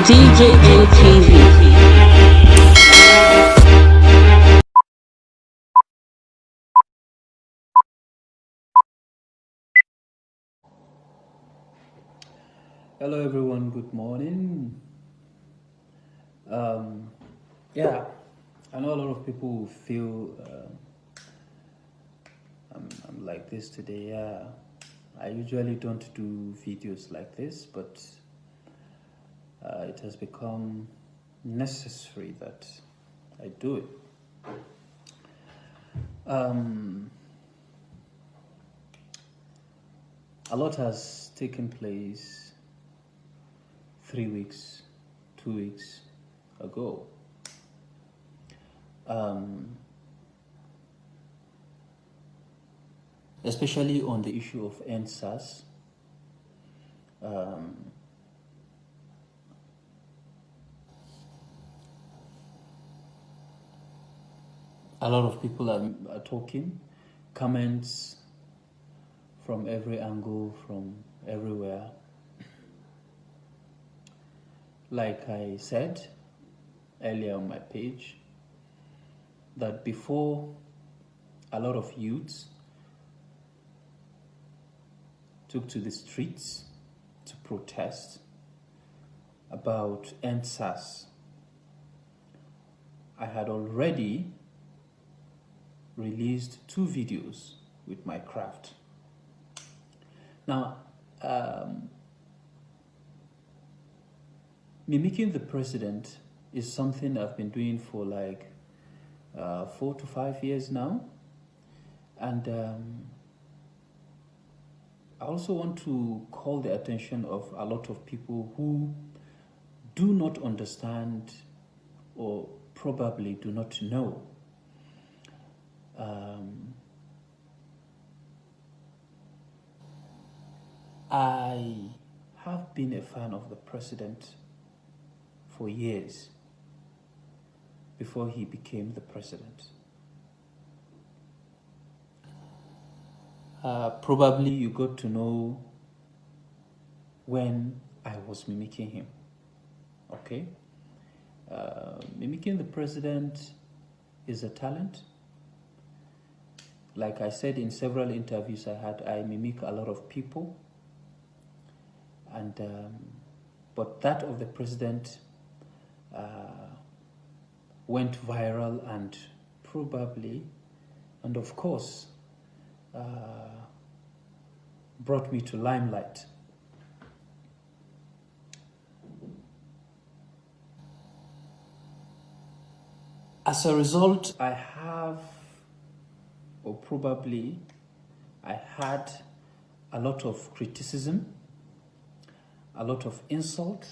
DJM TV. Hello everyone, good morning. Yeah, I know a lot of people feel I'm like this today. Yeah, I usually don't do videos like this, but it has become necessary that I do it. A lot has taken place 3 weeks, 2 weeks ago. Especially on the issue of EndSARS. A lot of people are talking, comments from every angle, from everywhere. Like I said earlier on my page, that before a lot of youths took to the streets to protest about EndSARS, I had already released 2 videos with my craft. Now, mimicking the president is something I've been doing for like 4 to 5 years now. And I also want to call the attention of a lot of people who do not understand or probably do not know. I have been a fan of the president for years before he became the president. Probably you got to know when I was mimicking him, okay? Mimicking the president is a talent. Like I said in several interviews I mimic a lot of people. And but that of the president went viral and probably, and of course, brought me to limelight. As a result, I have, or probably I had, a lot of criticism, a lot of insult,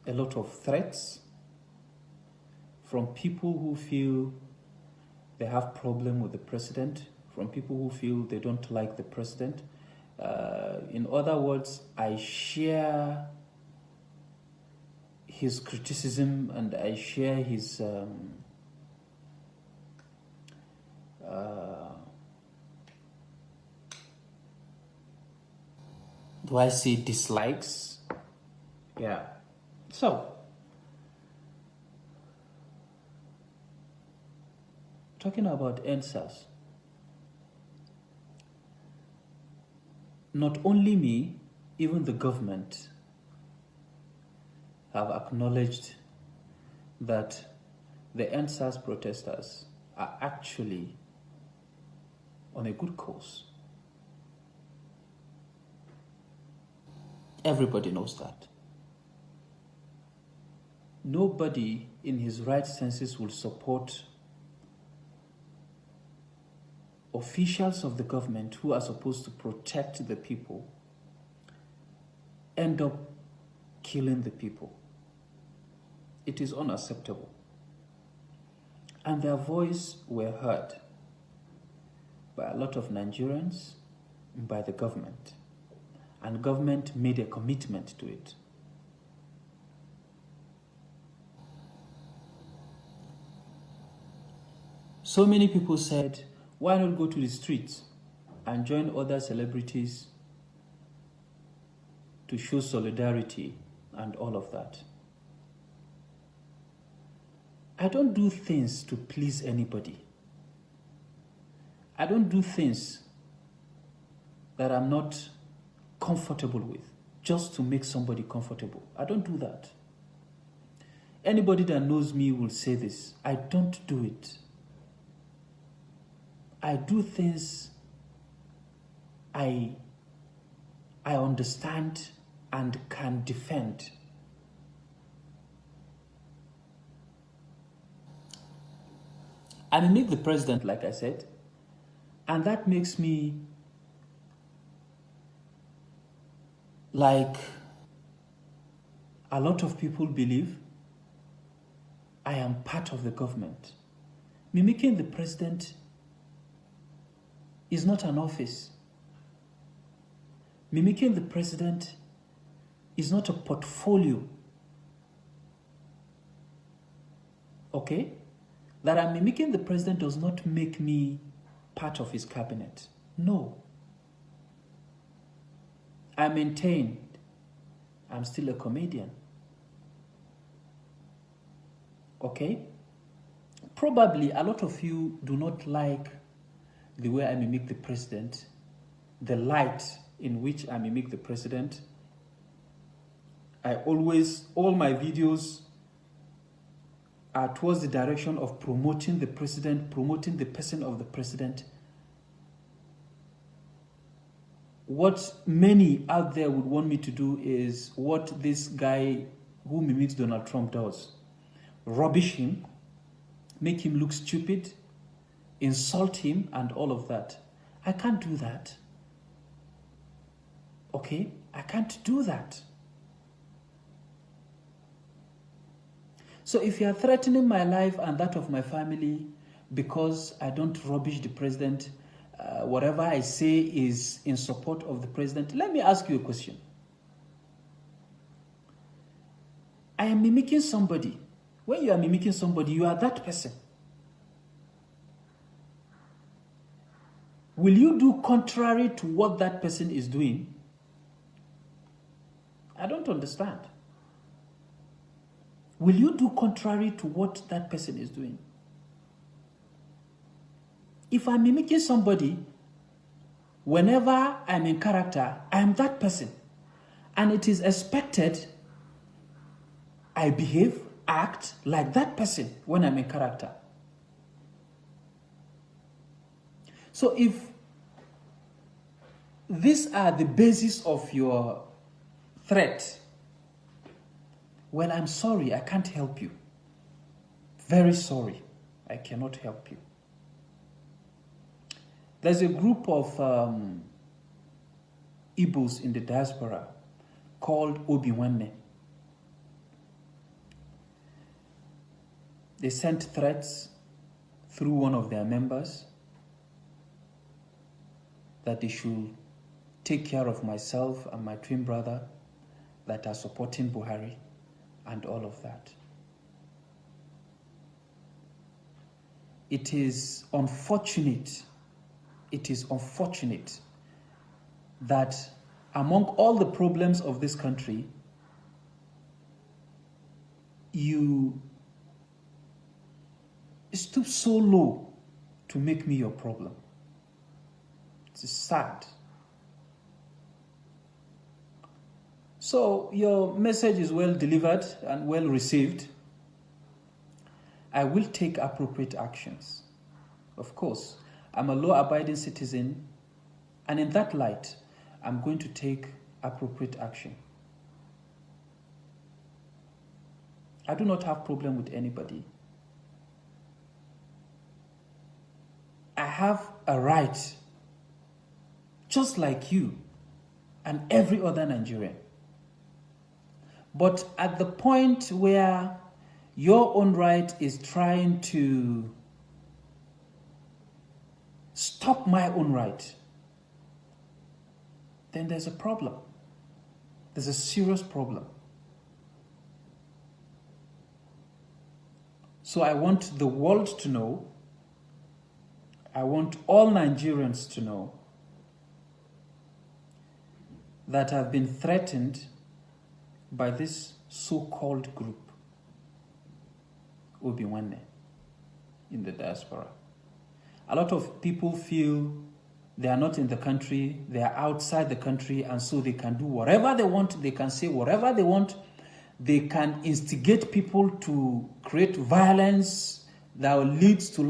a lot of threats from people who feel they have problem with the president, from people who feel they don't like the president. In other words, I share his criticism and I share his do I say dislikes? Yeah. So, talking about EndSARS, not only me, even the government have acknowledged that the EndSARS protesters are actually on a good course. Everybody knows that. Nobody in his right senses will support officials of the government who are supposed to protect the people end up killing the people. It is unacceptable. And their voice were heard by a lot of Nigerians and by the government. And government made a commitment to it. So many people said, why not go to the streets and join other celebrities to show solidarity and all of that. I don't do things to please anybody. I don't do things that I'm not comfortable with just to make somebody comfortable. I don't do that. Anybody that knows me will say this. I don't do it. I do things I understand and can defend. I mimic the president, like I said, and that makes me like a lot of people believe I am part of the government. Mimicking the president is not an office. Mimicking the president is not a portfolio. Okay? That I'm mimicking the president does not make me part of his cabinet. No. I maintain I'm still a comedian. Okay? Probably a lot of you do not like the way I mimic the president, the light in which I mimic the president. All my videos are towards the direction of promoting the president, promoting the person of the president. What many out there would want me to do is what this guy who mimics Donald Trump does. Rubbish him, make him look stupid, insult him, and all of that. I can't do that. Okay? I can't do that. So if you are threatening my life and that of my family because I don't rubbish the president, whatever I say is in support of the president, let me ask you a question. I am mimicking somebody. When you are mimicking somebody, you are that person. Will you do contrary to what that person is doing? I don't understand. Will you do contrary to what that person is doing? If I'm mimicking somebody, whenever I'm in character, I am that person. And it is expected I behave, act like that person when I'm in character. So if these are the basis of your threat, well, I'm sorry, I can't help you. Very sorry, I cannot help you. There's a group of Igbos in the diaspora called Obiwanne. They sent threats through one of their members that they should take care of myself and my twin brother that are supporting Buhari and all of that. It is unfortunate that among all the problems of this country, you stoop so low to make me your problem. It's sad. So your message is well delivered and well received. I will take appropriate actions. Of course, I'm a law-abiding citizen, and in that light, I'm going to take appropriate action. I do not have problem with anybody. I have a right, just like you and every other Nigerian. But at the point where your own right is trying to stop my own right, then there's a problem. There's a serious problem. So I want the world to know, I want all Nigerians to know that have been threatened by this so-called group will be one in the diaspora. A lot of people feel they are not in the country, they are outside the country, and so they can do whatever they want, they can say whatever they want, they can instigate people to create violence that will lead to,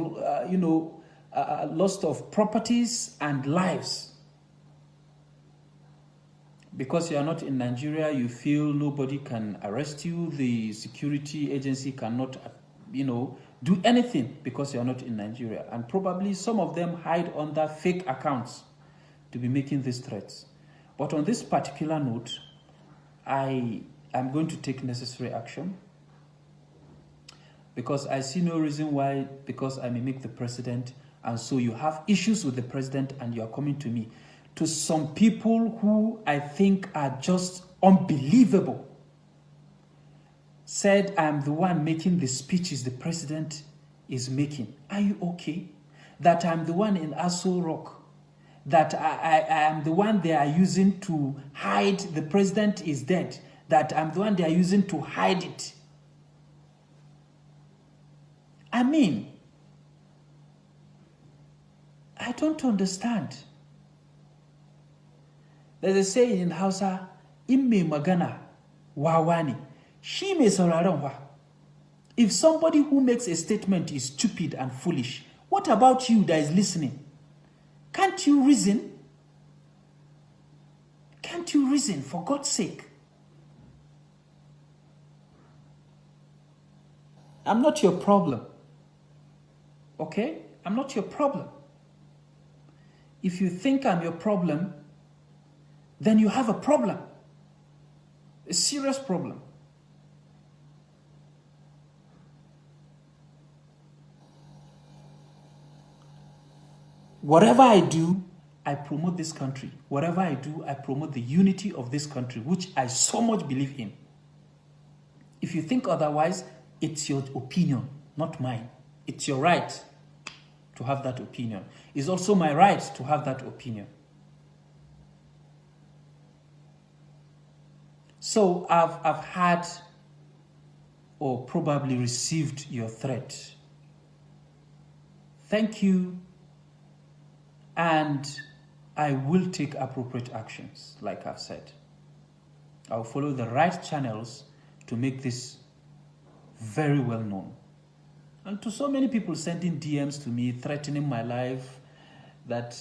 loss of properties and lives. Because you are not in Nigeria, you feel nobody can arrest you, the security agency cannot, do anything because you are not in Nigeria. And probably some of them hide under fake accounts to be making these threats. But on this particular note, I am going to take necessary action because I see no reason why, because I mimic the president, and so you have issues with the president and you are coming to me. To some people who I think are just unbelievable, said I'm the one making the speeches the president is making. Are you okay? That I'm the one in Aso Rock, that I am the one they are using to hide the president is dead, that I'm the one they are using to hide it. I mean, I don't understand. There's a saying in Hausa, Imme magana wawani. Shi mai sauraron wa. If somebody who makes a statement is stupid and foolish, what about you that is listening? Can't you reason? Can't you reason, for God's sake? I'm not your problem. Okay? I'm not your problem. If you think I'm your problem, then you have a problem. A serious problem. Whatever I do, I promote this country. Whatever I do, I promote the unity of this country, which I so much believe in. If you think otherwise, it's your opinion, not mine. It's your right to have that opinion. It's also my right to have that opinion. So I've had or probably received your threat. Thank you. And I will take appropriate actions, like I've said. I'll follow the right channels to make this very well known. And to so many people sending DMs to me, threatening my life, that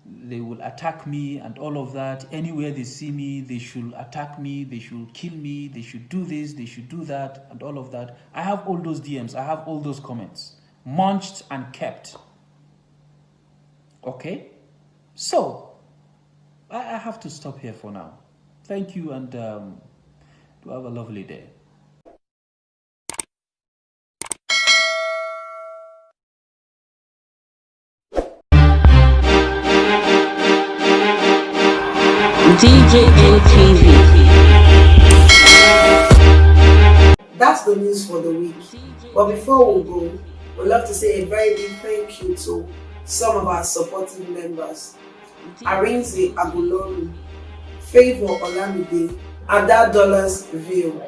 they will attack me and all of that. Anywhere they see me, they should attack me, they should kill me, they should do this, they should do that, and all of that. I have all those DMs, I have all those comments, munched and kept. Okay? So, I have to stop here for now. Thank you, and do have a lovely day. DJM TV. That's the news for the week. But before we go, we'd love to say a very big thank you to some of our supportive members: Arinze Agulonu, Favor Olamide, Ada Dollars View,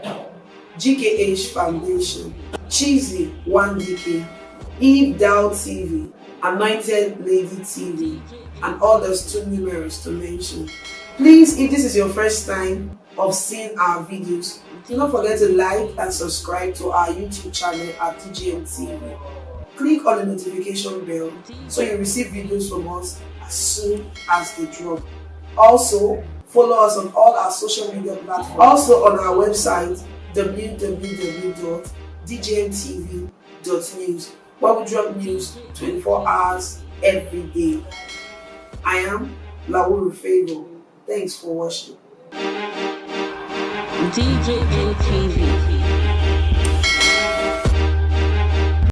GKH Foundation, Cheesy 1DK, Eve Dow TV, Anointed Lady TV, and others too numerous to mention. Please, if this is your first time of seeing our videos, do not forget to like and subscribe to our YouTube channel at DJM TV. Click on the notification bell so you receive videos from us as soon as they drop. Also, follow us on all our social media platforms. Also on our website, www.djmtv.news, where we drop news 24 hours every day. I am Lawuru Favor. Thanks for watching. DJM TV.